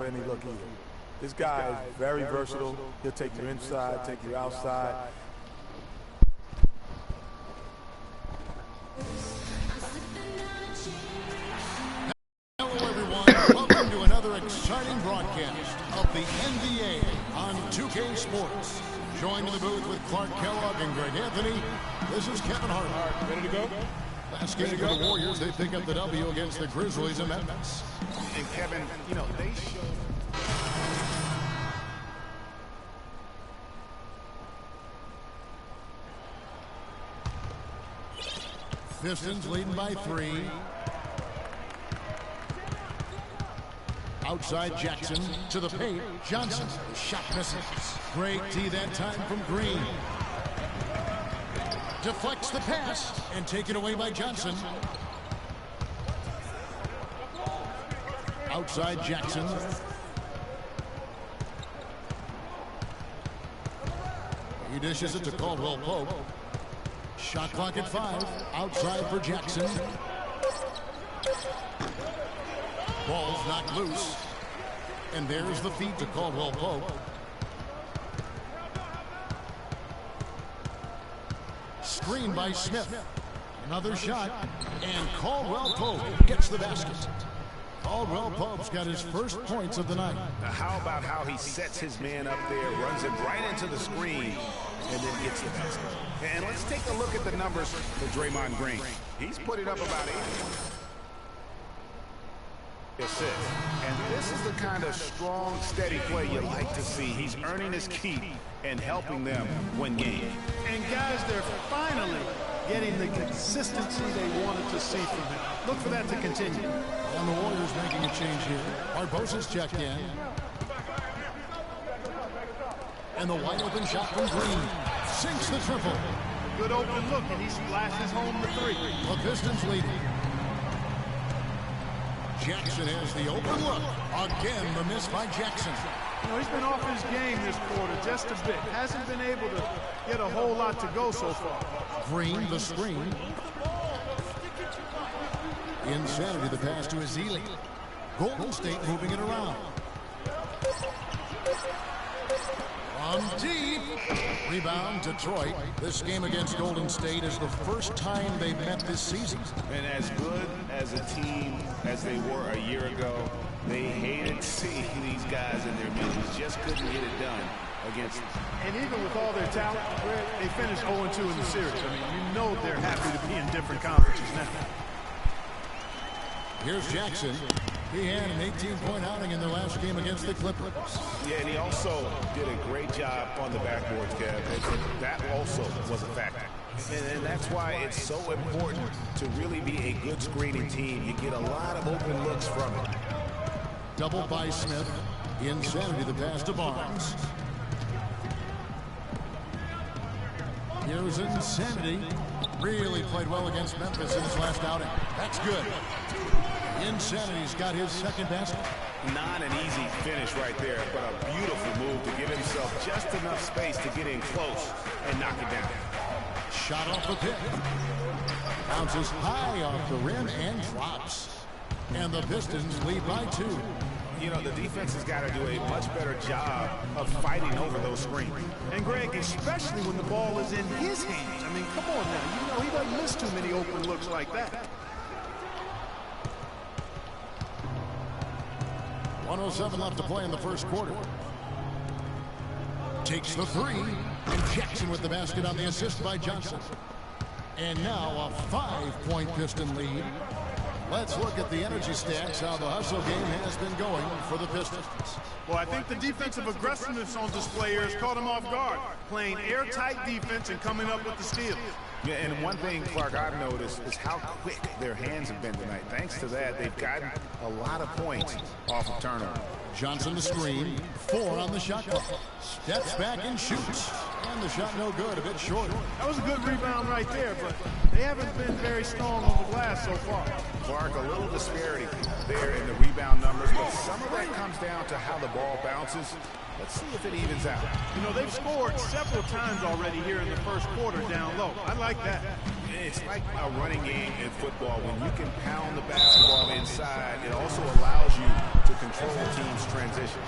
any look either. This guy is very versatile. He'll take you inside, take you outside. Hello, everyone. Welcome to another exciting broadcast of the NBA on 2K Sports. Joined in the booth with Clark Kellogg and Greg Anthony, this is Kevin Hart. Ready to go? Last game for the Warriors, they pick up the W against the Grizzlies in Memphis. And Kevin, you know, they showed. Pistons leading by 3. Outside Jackson to the paint. Johnson. The shot misses. Great D that time from Green. Deflects the pass and taken away by Johnson. Outside Jackson. He dishes it to Caldwell Pope. Shot clock at 5. Outside for Jackson. Ball's knocked loose. And there's the feed to Caldwell Pope. Screen by Smith. Another shot. And Caldwell Pope gets the basket. Caldwell Pope's got his first points of the night. Now, how about how he sets his man up there, runs him right into the screen, and then gets the basket. And let's take a look at the numbers for Draymond Green. He's put it up about 8 assists. And this is the kind of strong, steady play you like to see. He's earning his keep and helping them win games. And guys, they're finally getting the consistency they wanted to see from him. Look for that to continue. And the Warriors making a change here. Barbosa's checked in. And the wide open shot from Green. Sinks the triple. Good open look, and he splashes home the 3. The Pistons leading. Jackson has the open look. Again, the miss by Jackson. You know, he's been off his game this quarter just a bit. Hasn't been able to get a whole lot to go so far. Green, the screen. Insanity, the pass to Ezeli. Golden State moving it around. From deep. Rebound, Detroit. This game against Golden State is the first time they've met this season. And as good as a team as they were a year ago, they hated seeing these guys in their middles. Just couldn't get it done against them. And even with all their talent, they finished 0-2 in the series. I mean, you know they're happy to be in different conferences now. Here's Jackson. He had an 18-point outing in their last game against the Clippers. Yeah, and he also did a great job on the backboards, Kev. And that also was a factor. And that's why it's so important to really be a good screening team. You get a lot of open looks from it. Double by Smith. Insanity, the pass to Barnes. Here's Insanity. Really played well against Memphis in his last outing. That's good. Insanity's got his second basket. Not an easy finish right there, but a beautiful move to give himself just enough space to get in close and knock it down. Shot off the pick. Bounces high off the rim and drops. And the Pistons lead by 2. You know, the defense has got to do a much better job of fighting over those screens. And Greg, especially when the ball is in his hands. I mean, come on now. You know, he doesn't miss too many open looks like that. 1:07 left to play in the first quarter. Takes the 3. And Jackson with the basket on the assist by Johnson. And now a 5-point Piston lead. Let's look at the energy stats, how the hustle game has been going for the Pistons. Well, I think the defensive aggressiveness on display here has caught them off guard. Playing airtight defense and coming up with the steals. Yeah, and one thing, Clark, I've noticed is how quick their hands have been tonight. Thanks to that, they've gotten a lot of points off of turnover. Johnson the screen, 4 on the shot clock. Steps back and shoots. And the shot no good, a bit short. That was a good rebound right there, but they haven't been very strong on the glass so far. Clark, a little disparity there in the rebound numbers, but some of that comes down to how the ball bounces. Let's see if it evens out. You know, they've scored several times already here in the first quarter down low. I like that. It's like a running game in football. When you can pound the basketball inside, it also allows you to control the team's transition.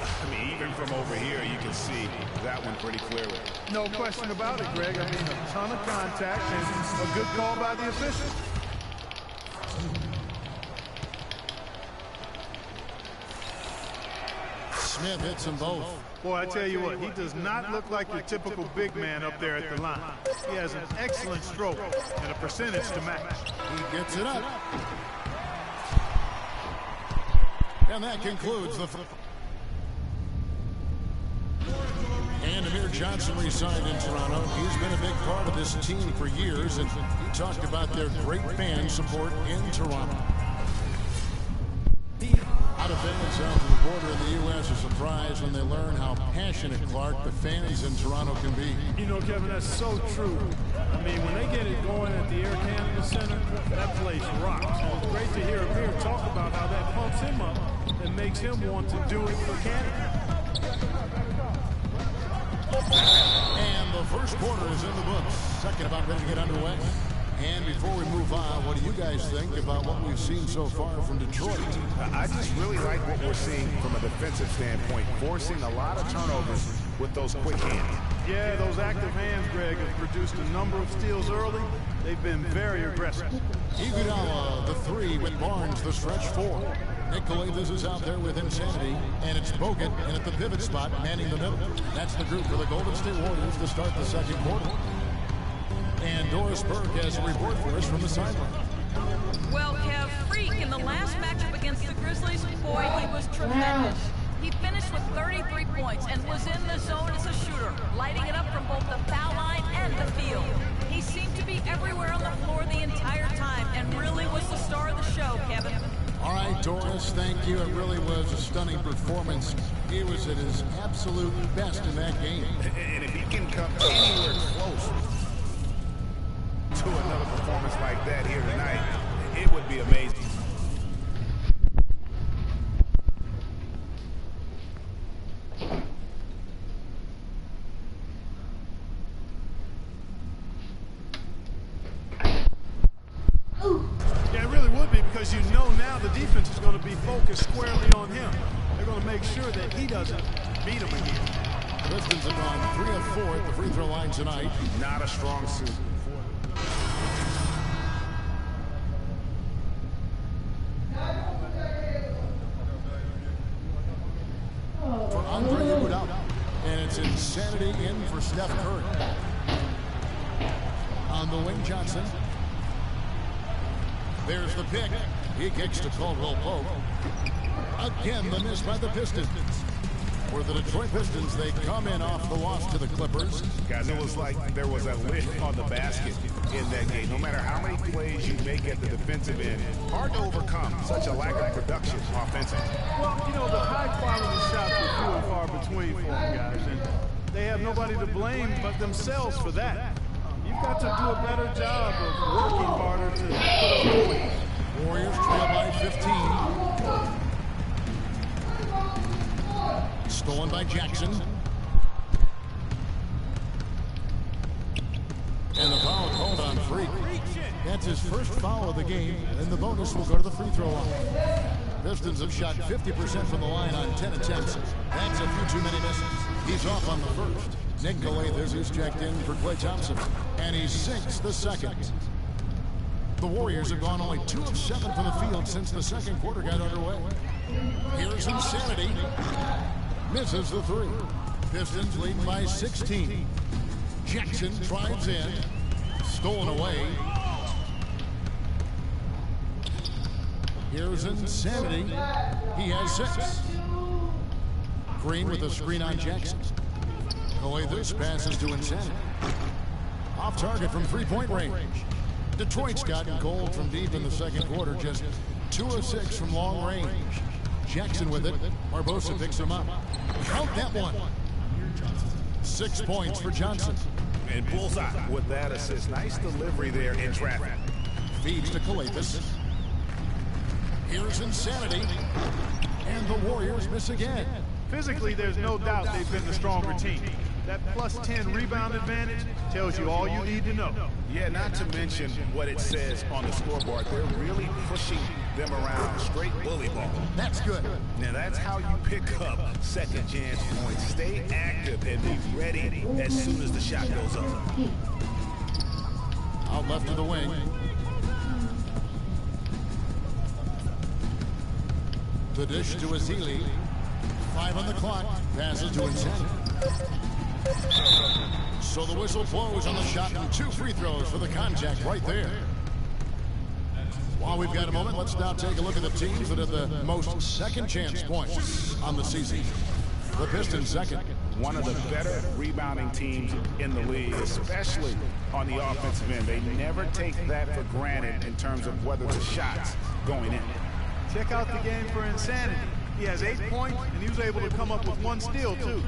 I mean, even from over here, you can see that one pretty clearly. No question about it, Greg. I mean, a ton of contact and a good call by the official. Smith hits them both. Boy, I tell you what, he does not look like your typical big man up there at the line. He has an excellent stroke and a percentage to match. He gets it up. And that concludes the... And Amir Johnson resigned in Toronto. He's been a big part of this team for years, and he talked about their great fan support in Toronto. Out of fans south of the border in the U.S. are surprised when they learn how passionate, Clark, the fans in Toronto can be. You know, Kevin, that's so true. I mean, when they get it going at the Air Canada Center, that place rocks. And it's great to hear Amir talk about how that pumps him up and makes him want to do it for Canada. And the first quarter is in the books. Second about ready to get underway. And before we move on, what do you guys think about what we've seen so far from Detroit? I just really like what we're seeing from a defensive standpoint, forcing a lot of turnovers with those quick hands. Yeah, those active hands, Greg, have produced a number of steals early. They've been very aggressive. Iguodala, the three, with Barnes, the stretch four. Nick Calathes is out there with Insanity, and it's Bogut, and at the pivot spot, manning the middle. That's the group for the Golden State Warriors to start the second quarter. And Doris Burke has a report for us from the sideline. Well, Kev, Freak in the last matchup against the Grizzlies, boy, he was tremendous. He finished with 33 points and was in the zone as a shooter, lighting it up from both the foul line and the field. He seemed to be everywhere on the floor the entire time and really was the star of the show, Kevin. All right, Doris, thank you. It really was a stunning performance. He was at his absolute best in that game. And if he can come anywhere close to another performance like that here tonight, it would be amazing. Yeah, it really would be, because you know now the defense is going to be focused squarely on him. They're going to make sure that he doesn't beat him again. The Pistons have gone 3 of 4 at the free throw line tonight. Not a strong suit. For Andre Iguodala, and it's Insanity in for Steph Curry. On the wing, Johnson. There's the pick. He kicks to Caldwell Pope. Again, the miss by the Pistons. For the Detroit Pistons, they come in off the loss to the Clippers. Guys, it was like there was a lid on the basket in that game. No matter how many plays you make at the defensive end, hard to overcome such a lack of production offensively. Well, you know, the high-quality shots are few and far between for them, guys, and they have nobody to blame but themselves for that. You've got to do a better job of working harder to put up points. Warriors trail by 15. Stolen by Jackson. And the foul called on Freak. That's his first foul of the game, and the bonus will go to the free throw line. Pistons have shot 50% from the line on 10 attempts. That's a few too many misses. He's off on the first. Nick Calathes is checked in for Klay Thompson, and he sinks the second. The Warriors have gone only 2 of 7 from the field since the second quarter got underway. Here's Insanity. Misses the three. Pistons leading by 16. Jackson drives in. Stolen away. Here's Insanity. He has 6. Green with a screen on Jackson. Calathes passes to Insanity. Off target from three-point range. Detroit's gotten cold from deep in the second quarter. Just 2 of 6 from long range. Jackson with it. Barbosa picks him up. Count that one. 6 points for Johnson. And bullseye with that assist. Nice delivery there in traffic. Feeds to Calathes. Here's Insanity. And the Warriors miss again. Physically, there's no doubt they've been the stronger team. That plus 10 rebound advantage tells you all you need to know. Yeah, not to mention what it says on the scoreboard. They're really pushing them around, straight bully ball. That's good. Now that's how you pick up second chance points. Stay active and be ready as soon as the shot goes up. Out left of the wing. The dish to Azili. 5 on the clock. Passes to Insanity. So the whistle blows on the shot and 2 free throws for the contact right there. While we've got a moment, let's now take a look at the teams that have the most second chance points on the season. The Pistons second. One of the better rebounding teams in the league, especially on the offensive end. They never take that for granted in terms of whether the shot's going in. Check out the game for Insanity. He has 8 points, and he was able to come up with 1 steal, too.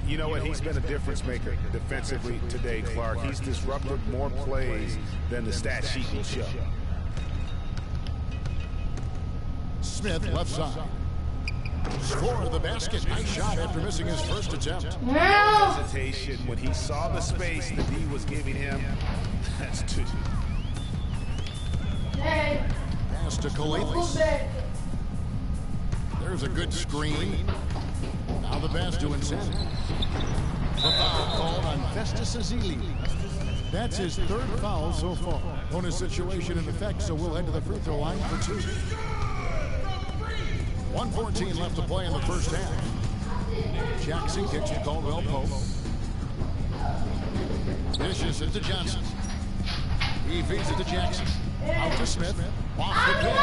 You know what? He's been a difference maker defensively today, Clark. He's disrupted more plays than the stat sheet will show. Smith, left side. Score the basket. Nice shot after missing his first attempt. Hesitation when he saw the space the D was giving him. That's 2. Pass to Colathes. There's a good screen. Now the pass to Insanity. The foul called on Festus Azili. That's his 3rd foul so far. Bonus situation in effect, so we'll head to the free throw line for 2. 1:14 left to play in the first half. Jackson kicks to Caldwell Pope. Dishes it to Johnson. He feeds it to Jackson. Out to Smith. Off the kick.